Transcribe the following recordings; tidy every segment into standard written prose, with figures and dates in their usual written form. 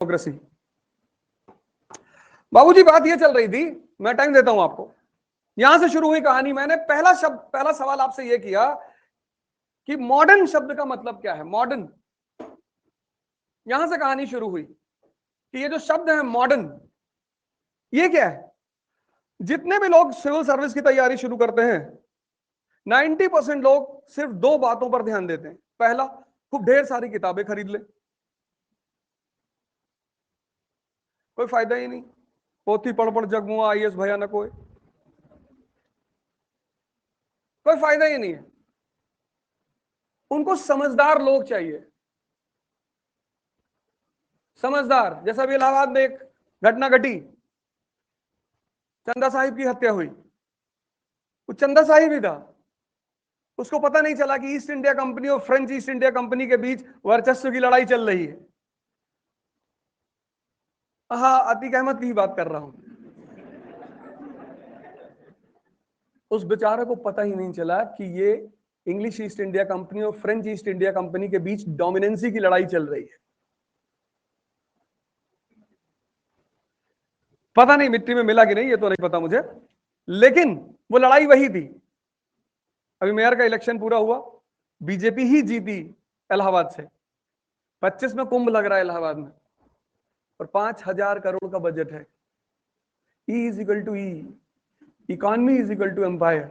Democracy. बाबूजी बात ये चल रही थी, मैं टाइम देता हूं आपको। यहां से शुरू हुई कहानी। मैंने पहला सवाल आपसे यह किया कि मॉडर्न शब्द का मतलब क्या है। मॉडर्न, यहां से कहानी शुरू हुई कि ये जो शब्द है मॉडर्न, ये क्या है। जितने भी लोग सिविल सर्विस की तैयारी शुरू करते हैं, 90% लोग सिर्फ दो बातों पर ध्यान देते हैं। पहला, खूब ढेर सारी किताबें खरीद ले, कोई फायदा ही नहीं, पोथी पढ़ पढ़ जग मुआ आईएएस भयानक होए, कोई फायदा ही नहीं है। उनको समझदार लोग चाहिए, समझदार। जैसा भी इलाहाबाद में एक घटना घटी, चंदा साहिब की हत्या हुई। वो चंदा साहिब ही था, उसको पता नहीं चला कि ईस्ट इंडिया कंपनी और फ्रेंच ईस्ट इंडिया कंपनी के बीच वर्चस्व की लड़ाई चल रही है। हाँ, अतीक अहमद की ही बात कर रहा हूं। उस बेचारे को पता ही नहीं चला कि ये इंग्लिश ईस्ट इंडिया कंपनी और फ्रेंच ईस्ट इंडिया कंपनी के बीच डोमिनेंसी की लड़ाई चल रही है। पता नहीं मिट्टी में मिला कि नहीं, ये तो नहीं पता मुझे, लेकिन वो लड़ाई वही थी। अभी मेयर का इलेक्शन पूरा हुआ, बीजेपी ही जीती इलाहाबाद से। 25 में कुंभ लग रहा है इलाहाबाद में, और 5,000 करोड़ का बजट है। E is equal to E, economy is equal to empire.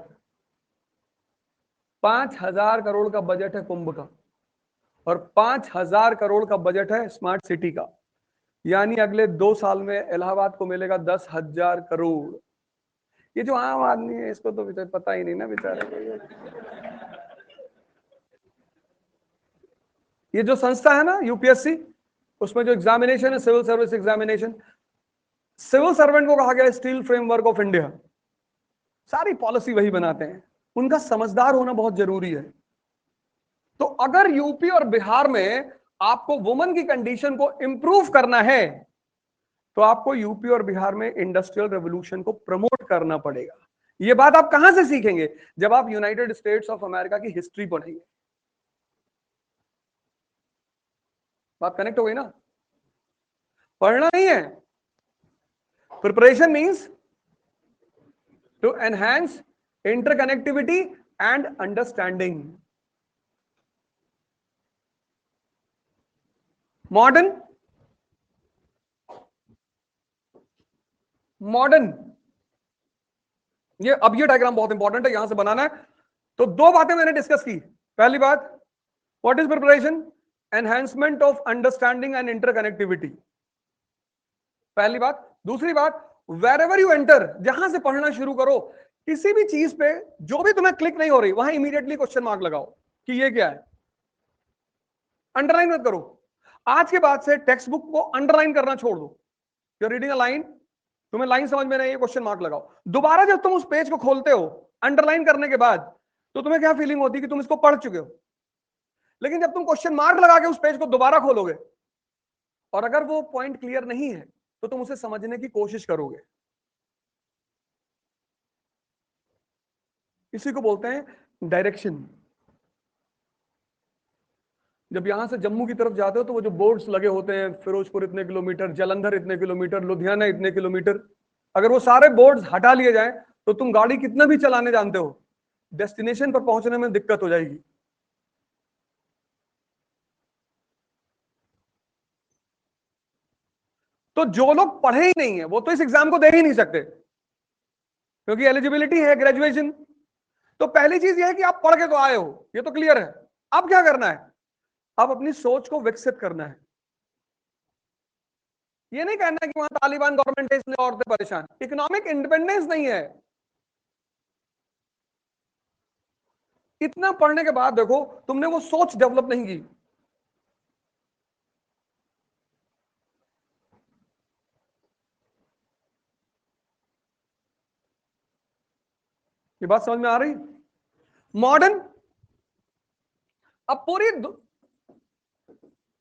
5,000 crore का बजट है कुंभ का, और 5,000 करोड़ का बजट है स्मार्ट सिटी का। यानी अगले 2 साल में इलाहाबाद को मिलेगा 10,000 करोड़। ये जो आम आदमी है, इसको तो पता ही नहीं ना बेचारे को। ये जो संस्था है ना यूपीएससी, उसमें जो एग्जामिनेशन है civil service examination, civil servant को कहा गया स्टील फ्रेमवर्क ऑफ इंडिया। सारी पॉलिसी वही बनाते हैं। उनका समझदार होना बहुत जरूरी है। तो अगर यूपी और बिहार में आपको वुमेन की कंडीशन को इंप्रूव करना है, तो आपको यूपी और बिहार में इंडस्ट्रियल रेवोल्यूशन को प्रमोट करना पड़ेगा। यह बात आप कहां से सीखेंगे? जब आप यूनाइटेड स्टेट्स ऑफ अमेरिका की हिस्ट्री पढ़ेंगे। बात कनेक्ट हो गई ना? पढ़ना नहीं है। Preparation means to enhance interconnectivity and understanding. Modern, modern, ये डायग्राम बहुत इंपॉर्टेंट है, यहां से बनाना है। तो दो बातें मैंने डिस्कस की। पहली बात, what is preparation? Enhancement of understanding and interconnectivity, पहली बात। दूसरी बात, वेर एवर यू एंटर, जहां से पढ़ना शुरू करो, किसी भी चीज पे जो भी तुम्हें क्लिक नहीं हो रही, वहां इमीडिएटली क्वेश्चन मार्क लगाओ कि ये क्या है। अंडरलाइन मत करो। आज के बाद से टेक्स्ट बुक को अंडरलाइन करना छोड़ दो। You are reading a line, तुम्हें लाइन समझ में नहीं है, क्वेश्चन मार्क लगाओ। दोबारा जब तुम उस पेज को खोलते हो अंडरलाइन करने के बाद, तो तुम्हें क्या फीलिंग होती है कि तुम इसको पढ़ चुके हो। लेकिन जब तुम क्वेश्चन मार्क लगा के उस पेज को दोबारा खोलोगे, और अगर वो पॉइंट क्लियर नहीं है, तो तुम उसे समझने की कोशिश करोगे। इसी को बोलते हैं डायरेक्शन। जब यहां से जम्मू की तरफ जाते हो, तो वो जो बोर्ड्स लगे होते हैं, फिरोजपुर इतने किलोमीटर, जालंधर इतने किलोमीटर, लुधियाना इतने किलोमीटर, अगर वो सारे बोर्ड्स हटा लिए जाएं, तो तुम गाड़ी कितना भी चलाने जानते हो, डेस्टिनेशन पर पहुंचने में दिक्कत हो जाएगी। तो जो लोग पढ़े ही नहीं है, वो तो इस एग्जाम को दे ही नहीं सकते, क्योंकि एलिजिबिलिटी है ग्रेजुएशन। तो पहली चीज ये है कि आप पढ़ के तो आए हो, ये तो क्लियर है। अब क्या करना है? अब अपनी सोच को विकसित करना है। ये नहीं कहना कि वहां तालिबान गवर्नमेंट है इसलिए औरतें परेशान। इकोनॉमिक इंडिपेंडेंस नहीं है। इतना पढ़ने के बाद देखो, तुमने वो सोच डेवलप नहीं की। ये बात समझ में आ रही? मॉडर्न, अब पूरी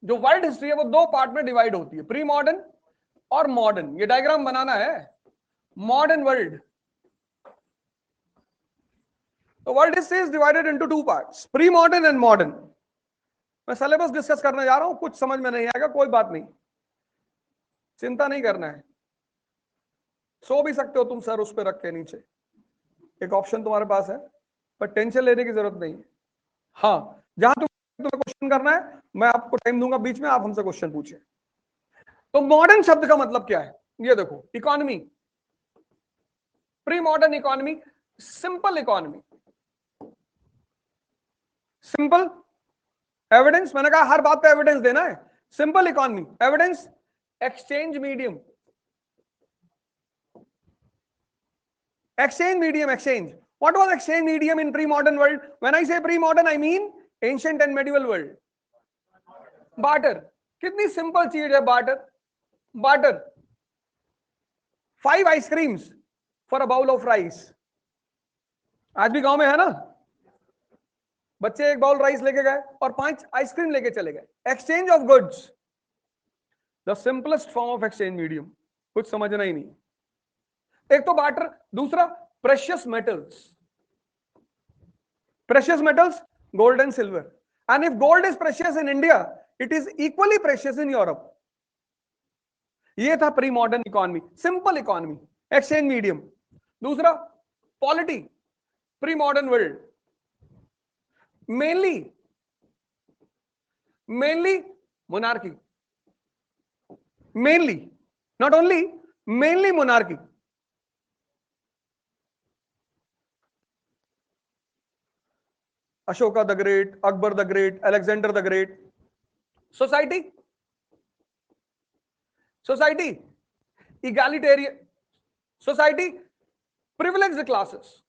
जो वर्ल्ड हिस्ट्री है वो दो पार्ट में डिवाइड होती है, प्री मॉडर्न और मॉडर्न। ये डायग्राम बनाना है। मॉडर्न वर्ल्ड, तो world history is divided into two parts, pre modern and modern. मैं सिलेबस डिस्कस करने जा रहा हूं, कुछ समझ में नहीं आएगा कोई बात नहीं। चिंता नहीं करना है, सो भी सकते हो तुम सर उस पर रख के नीचे, एक ऑप्शन तुम्हारे पास है, पर टेंशन लेने की जरूरत नहीं है। हाँ, जहां तुम्हें क्वेश्चन करना है मैं आपको टाइम दूंगा बीच में, आप हमसे क्वेश्चन पूछिए। तो मॉडर्न शब्द का मतलब क्या है, ये देखो, economy, pre modern economy, simple economy, simple evidence, मैंने कहा हर बात पे एविडेंस देना है, simple economy, evidence, exchange medium, exchange medium, exchange. What was exchange medium in pre-modern world? When I say pre-modern, I mean ancient and medieval world. Barter. कितनी simple चीज है barter. Barter. 5 ice creams for a bowl of rice. आज भी गांव में है ना, बच्चे एक बाउल राइस लेके गए और 5 आइसक्रीम लेके चले गए. Exchange of goods, the simplest form of exchange medium. कुछ समझना ही नहीं. एक तो बार्टर, दूसरा precious metals. Precious metals, gold and silver. And if gold is precious in India, it is equally precious in Europe. ये था pre modern economy, simple economy, exchange medium. दूसरा polity, pre modern world, mainly monarchy, mainly, not only, mainly monarchy. Ashoka the Great, Akbar the Great, Alexander the Great. Society, egalitarian society, privileged classes.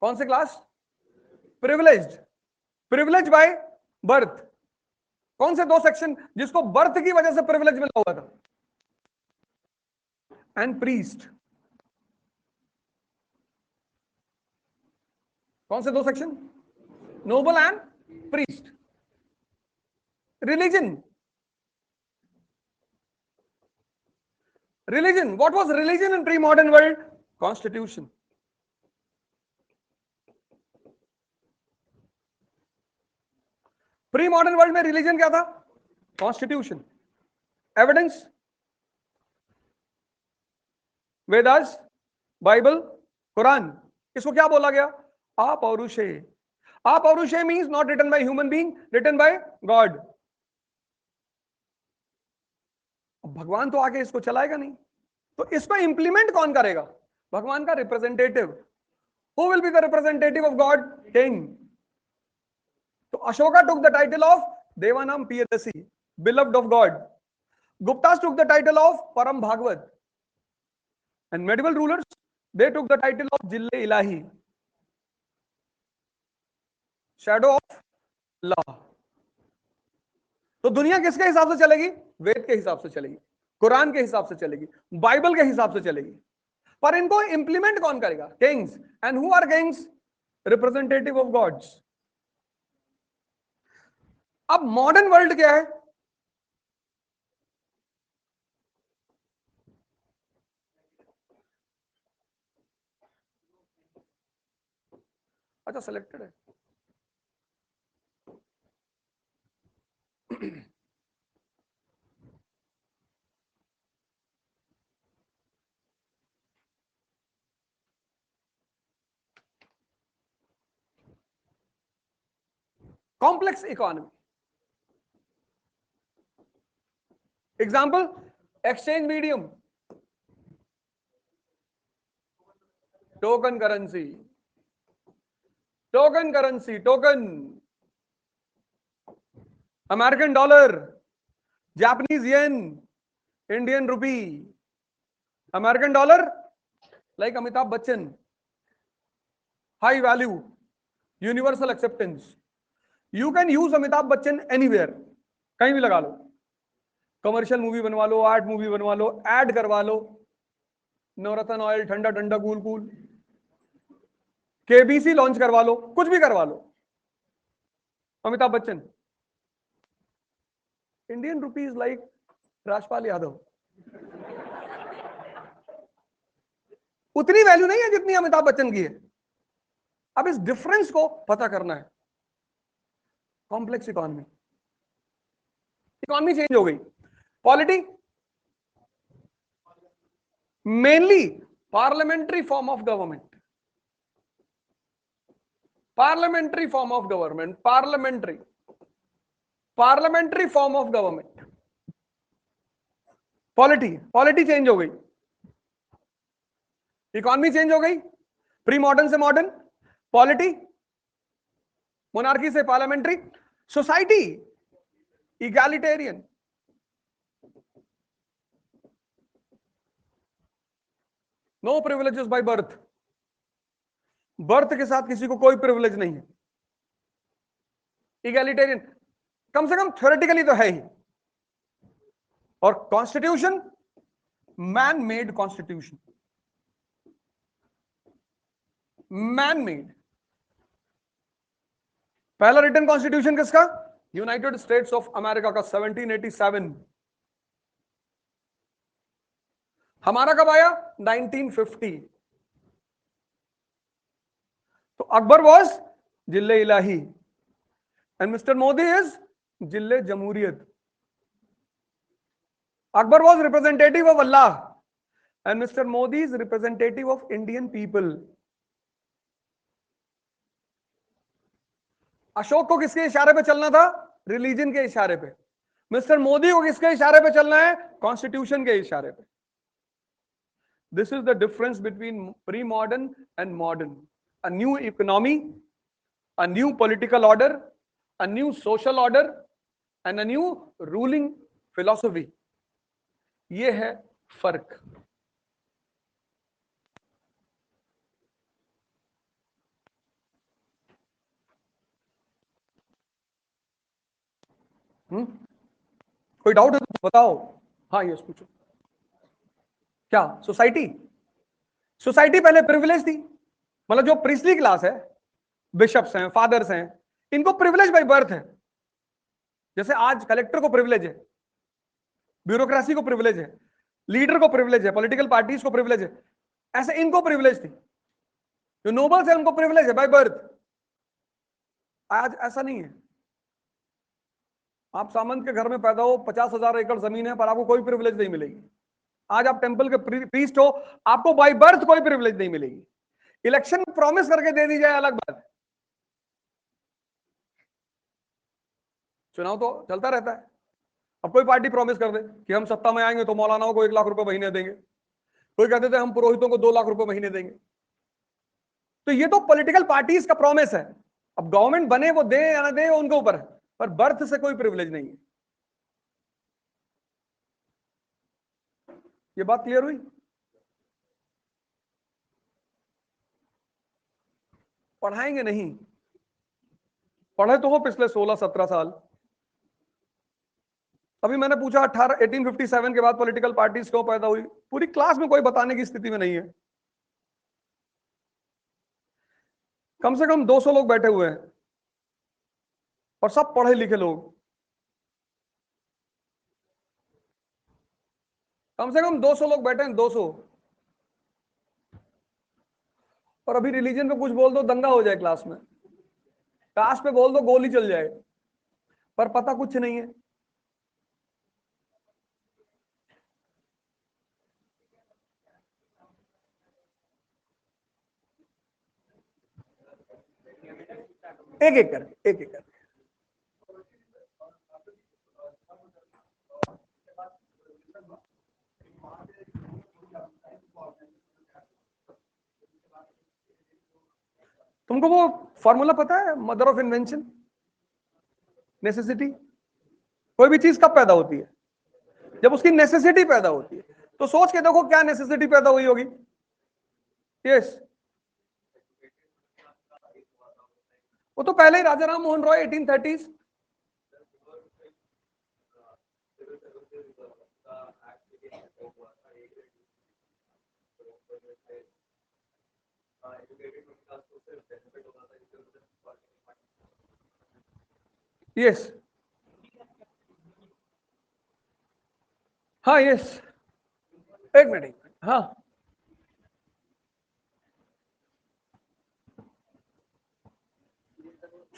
कौन से class? Privilege by birth. कौन से 2 section जिसको birth की वजह से privilege मिला हुआ था? And priest. कौन से 2 section? Noble and priest. Religion, what was religion in pre-modern world? Constitution. Pre modern world में रिलीजन क्या था? Constitution. Evidence, Vedas, Bible, Quran. इसको क्या बोला गया? अपौरुषे. अपौरुषे means not written by human being, written by God. भगवान तो आके इसको चलाएगा नहीं, तो इसको इंप्लीमेंट कौन करेगा? भगवान का representative. Who will be the representative of God? King. तो Ashoka took the title of Devanam Piyadasi, beloved of God. Guptas took the title of Param Bhagavad. And medieval rulers, they took the title of Jille Ilahi, shadow of law. तो दुनिया किसके हिसाब से चलेगी? वेद के हिसाब से चलेगी, कुरान के हिसाब से चलेगी, बाइबल के हिसाब से चलेगी. पर इनको इंप्लीमेंट कौन करेगा? Kings. And who are kings? Representative of gods. अब मॉडर्न वर्ल्ड क्या है? अच्छा, सिलेक्टेड है. Complex economy. Example, exchange medium, token currency, token, American dollar, Japanese yen, Indian rupee. American dollar like Amitabh Bachchan, high value, universal acceptance. You can use Amitabh Bachchan anywhere, कहीं भी लगा लो. Commercial movie बनवा लो, art movie बनवा लो, add करवा लो, नवरत्न oil ठंडा ठंडा cool cool, KBC launch करवा लो, कुछ भी करवा लो. Amitabh Bachchan. Indian rupees like Rajpal Yadav. उतनी वैल्यू नहीं है जितनी अमिताभ बच्चन की है. अब इस डिफरेंस को पता करना है. कॉम्प्लेक्स इकोनॉमी, इकोनॉमी चेंज हो गई। Polity mainly parliamentary form of government, parliamentary form of government, parliamentary form of government. Polity change हो गई, इकोनॉमी चेंज हो गई, प्री मॉडर्न से मॉडर्न, पॉलिटी मोनार्की से parliamentary, society egalitarian, no privileges by birth, birth के साथ किसी को कोई प्रिविलेज नहीं है, इगैलिटेरियन कम से कम थ्योरेटिकली तो है ही। और constitution man made constitution, man made. पहला रिटन कॉन्स्टिट्यूशन किसका? यूनाइटेड स्टेट्स ऑफ अमेरिका का 1787। हमारा कब आया? 1950। तो अकबर वॉज जिल्ले इलाही एंड मिस्टर मोदी इज जिल्ले जमहूरियत। Akbar was representative of Allah and mister Modi is representative of Indian people. Ashok को किसके इशारे पे चलना था? रिलीजन के इशारे पे। मिस्टर मोदी को किसके इशारे पे चलना है? कॉन्स्टिट्यूशन के इशारे पे। This is the difference between pre modern and modern. A new economy, a new political order, a new social order and a new ruling philosophy. ये है फर्क। कोई डाउट है तो बताओ। हाँ यस पूछो। क्या सोसाइटी? सोसाइटी पहले प्रिविलेज थी, मतलब जो प्रिस्ली क्लास है, बिशप्स हैं, फादर्स हैं, इनको प्रिविलेज बाय बर्थ है। जैसे आज कलेक्टर को प्रिविलेज है, ब्यूरोक्रेसी को प्रिविलेज है, लीडर को प्रिविलेज है, पॉलिटिकल पार्टीज को प्रिविलेज है, ऐसे इनको प्रिविलेज थी। जो नोबल्स है उनको प्रिविलेज है बाय बर्थ। आज ऐसा नहीं है। आप सामंत के घर में पैदा हो, 50,000 एकड़ जमीन है, पर आपको कोई प्रिविलेज नहीं मिलेगी। आज आप टेंपल के प्रीस्ट हो, आपको बाय बर्थ कोई प्रिविलेज नहीं मिलेगी। इलेक्शन प्रॉमिस करके दे दी जाए अलग बात है, चुनाव तो चलता रहता है। अब कोई पार्टी प्रॉमिस कर दे कि हम सत्ता में आएंगे तो मौलानाओं को 1 लाख रुपए महीने देंगे, कोई कहते थे हम पुरोहितों को 2 लाख रुपए महीने देंगे। तो ये तो पॉलिटिकल पार्टीज का प्रॉमिस है। अब गवर्नमेंट बने वो दे या ना दे उनके ऊपर है, पर बर्थ से कोई प्रिविलेज नहीं है। ये बात क्लियर हुई? पढ़ाएंगे नहीं, पढ़े तो हो पिछले 16-17 साल। अभी मैंने पूछा 1857 के बाद पॉलिटिकल पार्टीज क्यों पैदा हुई, पूरी क्लास में कोई बताने की स्थिति में नहीं है। कम से कम 200 लोग बैठे हुए हैं और सब पढ़े लिखे लोग, कम से कम 200 लोग बैठे हैं, 200। और अभी रिलीजन पे कुछ बोल दो दंगा हो जाए क्लास में, कास्ट पे बोल दो गोली चल जाए, पर पता कुछ नहीं है। एक एक करके, एक एक करके। तुमको वो फॉर्मूला पता है, मदर ऑफ इन्वेंशन? नेसेसिटी। कोई भी चीज कब पैदा होती है? जब उसकी नेसेसिटी पैदा होती है। तो सोच के देखो क्या नेसेसिटी पैदा हुई होगी। यस, वो तो पहले ही राजा राम मोहन रॉय 1830s। यस, हाँ यस, एक मिनट, हाँ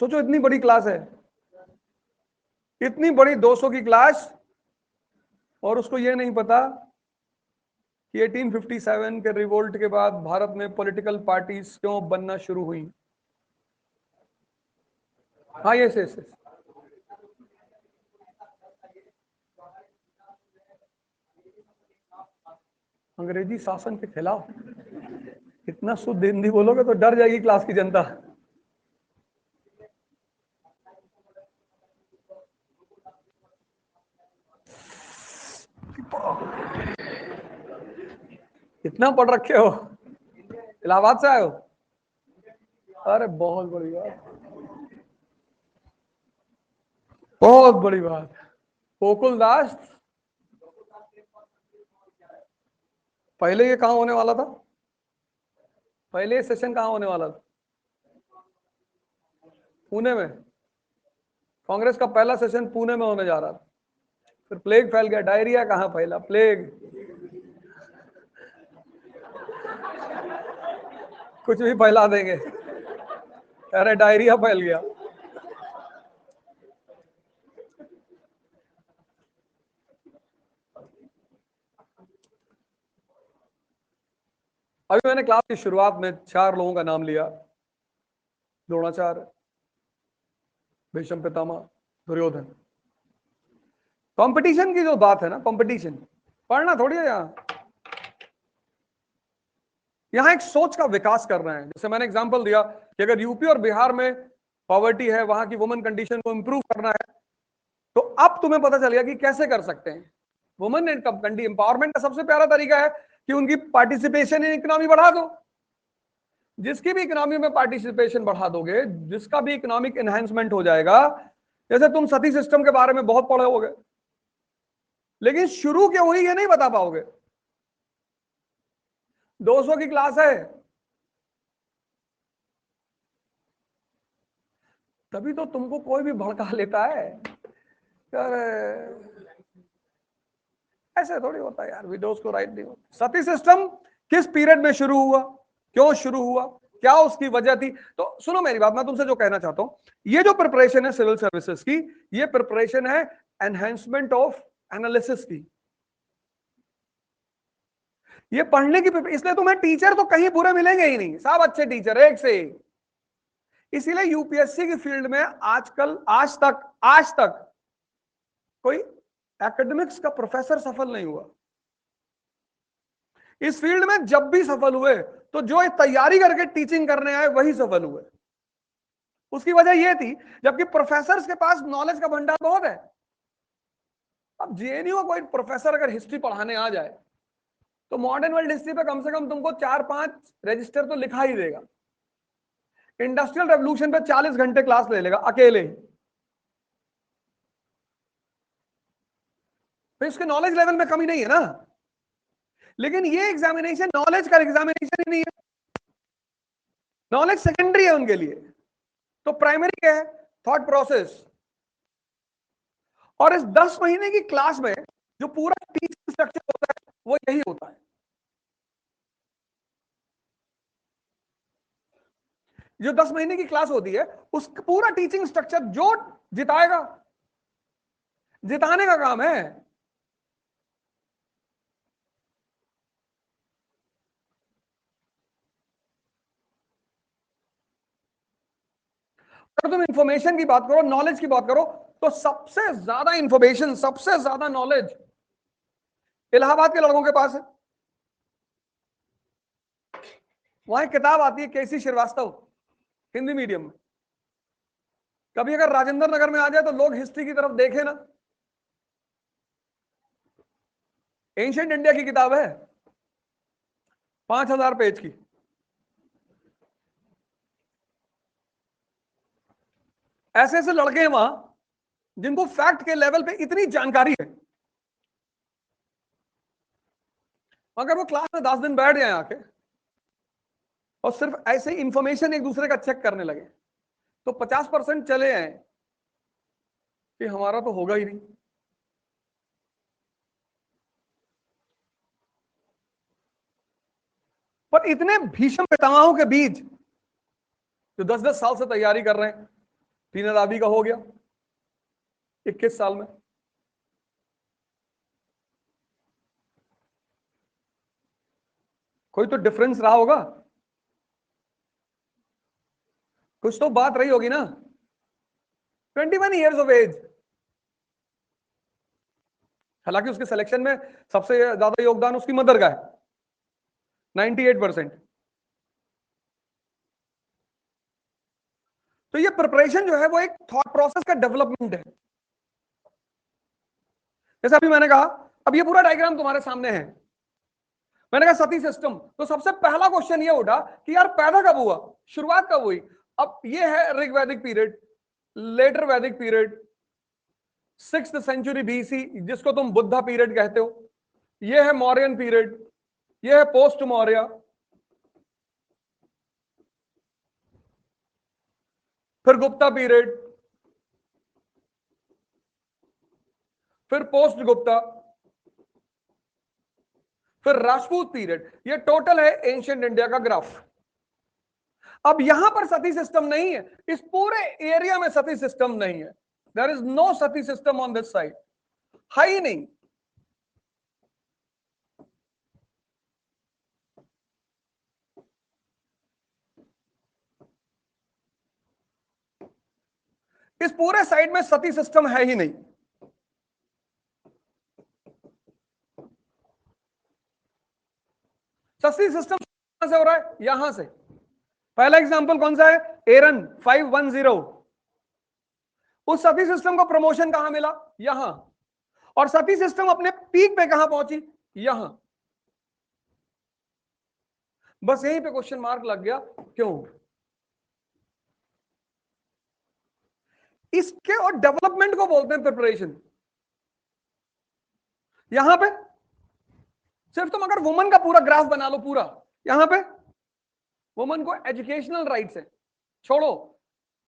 सोचो इतनी बड़ी क्लास है, इतनी बड़ी 200 की क्लास, और उसको ये नहीं पता कि 1857 के रिवोल्ट के बाद भारत में पॉलिटिकल पार्टीज क्यों बनना शुरू हुई। हाँ यस यस यस। अंग्रेजी शासन के खिलाफ इतना शुद्ध हिंदी बोलोगे तो डर जाएगी क्लास की जनता। कितना पढ़ रखे हो? इलाहाबाद से आए हो? अरे बहुत बड़ी बात, बहुत बड़ी बात। गोकुल दास, पहले ये कहां होने वाला था? पहले ये सेशन कहां होने वाला था? पुणे में। कांग्रेस का पहला सेशन पुणे में होने जा रहा था, फिर प्लेग फैल गया। डायरिया कहां फैला? प्लेग। कुछ भी फैला देंगे। अरे डायरिया फैल गया। अभी मैंने क्लास की शुरुआत में 4 लोगों का नाम लिया, द्रोणाचार्य, भीष्म पितामह, दुर्योधन। कंपटीशन की जो बात है ना, कंपटीशन पढ़ना थोड़ी है यहां एक सोच का विकास कर रहे हैं। जैसे मैंने एग्जांपल दिया कि अगर यूपी और बिहार में पॉवर्टी है, वहां की वुमेन कंडीशन को इंप्रूव करना है, तो अब तुम्हें पता चल गया कि कैसे कर सकते हैं। वुमेन एम्पावरमेंट का सबसे प्यारा तरीका है कि उनकी पार्टिसिपेशन इन इकोनॉमी बढ़ा दो। जिसकी भी इकोनॉमी में पार्टिसिपेशन बढ़ा दोगे, जिसका भी इकोनॉमिक एनहांसमेंट हो जाएगा। जैसे तुम सती सिस्टम के बारे में बहुत पढ़े होगे, लेकिन शुरू क्यों हुई ये नहीं बता पाओगे। 200 की क्लास है, तभी तो तुमको कोई भी भड़का लेता है यार। ऐसे थोड़ी होता है यार, विडोज को राइट नहीं होता। सती सिस्टम किस पीरियड में शुरू हुआ, क्यों शुरू हुआ, क्या उसकी वजह थी? तो सुनो मेरी बात, मैं तुमसे जो कहना चाहता हूं, ये जो प्रिपरेशन है सिविल सर्विसेज की, ये प्रिपरेशन है एनहेंसमेंट ऑफ एनालिसिस की। ये पढ़ने की, इसलिए तुम्हें टीचर तो कहीं बुरे मिलेंगे ही नहीं, सब अच्छे टीचर एक से एक। इसीलिए यूपीएससी की फील्ड में आजकल, आज तक कोई एकेडमिक्स का प्रोफेसर सफल नहीं हुआ। इस फील्ड में जब भी सफल हुए तो जो तैयारी करके टीचिंग करने आए वही सफल हुए। उसकी वजह यह थी, जबकि प्रोफेसर्स के पास नॉलेज का भंडार बहुत है। अब जेएनयू का कोई प्रोफेसर अगर हिस्ट्री पढ़ाने आ जाए तो मॉडर्न वर्ल्ड हिस्ट्री पे कम से कम तुमको 4-5 रजिस्टर तो लिखा ही देगा। इंडस्ट्रियल रेवोल्यूशन पे 40 घंटे क्लास ले लेगा अकेले ही। तो इसके नॉलेज लेवल में कमी नहीं है ना। लेकिन ये एग्जामिनेशन नॉलेज का एग्जामिनेशन ही नहीं है, नॉलेज सेकेंडरी है उनके लिए। तो प्राइमरी क्या है? Thought process. और इस 10 महीने की क्लास में जो पूरा टीचिंग स्ट्रक्चर होता है वो यही होता है। जो 10 महीने की क्लास होती है, उस पूरा टीचिंग स्ट्रक्चर जो जिताएगा, जिताने का काम है। अगर तुम इंफॉर्मेशन की बात करो, नॉलेज की बात करो, तो सबसे ज्यादा इंफॉर्मेशन, सबसे ज्यादा नॉलेज इलाहाबाद के लड़कों के पास है। वहां एक किताब आती है केसी श्रीवास्तव, हिंदी मीडियम में। कभी अगर राजेंद्र नगर में आ जाए तो लोग हिस्ट्री की तरफ देखे ना। एंशिएंट इंडिया की किताब है, 5000 पेज की। ऐसे ऐसे लड़के हैं वहां जिनको फैक्ट के लेवल पे इतनी जानकारी है, अगर वो क्लास में 10 दिन बैठ जाए आके और सिर्फ ऐसे इंफॉर्मेशन एक दूसरे का चेक करने लगे, तो 50% चले आए कि हमारा तो होगा ही नहीं। पर इतने भीषण पितामहों के बीच जो 10-10 साल से तैयारी कर रहे हैं, तीन राबी का हो गया, 21 साल में। कोई तो डिफरेंस रहा होगा, कुछ तो बात रही होगी ना। 21 ईयर्स ऑफ एज। हालांकि उसके सिलेक्शन में सबसे ज्यादा योगदान उसकी मदर का है, 98%। तो ये प्रिपरेशन जो है वो एक थॉट प्रोसेस का डेवलपमेंट है। जैसे अभी मैंने कहा, अब ये पूरा डायग्राम तुम्हारे सामने है। मैंने कहा सती सिस्टम, तो सबसे पहला क्वेश्चन ये उठा कि यार पैदा कब हुआ, शुरुआत कब हुई। अब ये है ऋग वैदिक पीरियड, लेटर वैदिक पीरियड, 6th सेंचुरी बीसी, जिसको तुम बुद्धा पीरियड कहते हो। ये है मौर्यन पीरियड, ये है पोस्ट मौर्य, फिर गुप्ता पीरियड, फिर पोस्ट गुप्ता, फिर राजपूत पीरियड। ये टोटल है एंशिएंट इंडिया का ग्राफ। अब यहां पर सती सिस्टम नहीं है, इस पूरे एरिया में सती सिस्टम नहीं है। There is no sati system on this side, है ही नहीं। इस पूरे साइड में सती सिस्टम है ही नहीं। सती सिस्टम कहां से हो रहा है, यहां से। पहला एग्जांपल कौन सा है, एरन 510। उस सती सिस्टम को प्रमोशन कहां मिला, यहां। और सती सिस्टम अपने पीक पे कहां पहुंची, यहां। बस यहीं पे क्वेश्चन मार्क लग गया, क्यों। इसके और डेवलपमेंट को बोलते हैं प्रिपरेशन। यहां पे सिर्फ तुम अगर वुमन का पूरा ग्राफ बना लो, पूरा यहां पे वुमन को एजुकेशनल राइट्स है, छोड़ो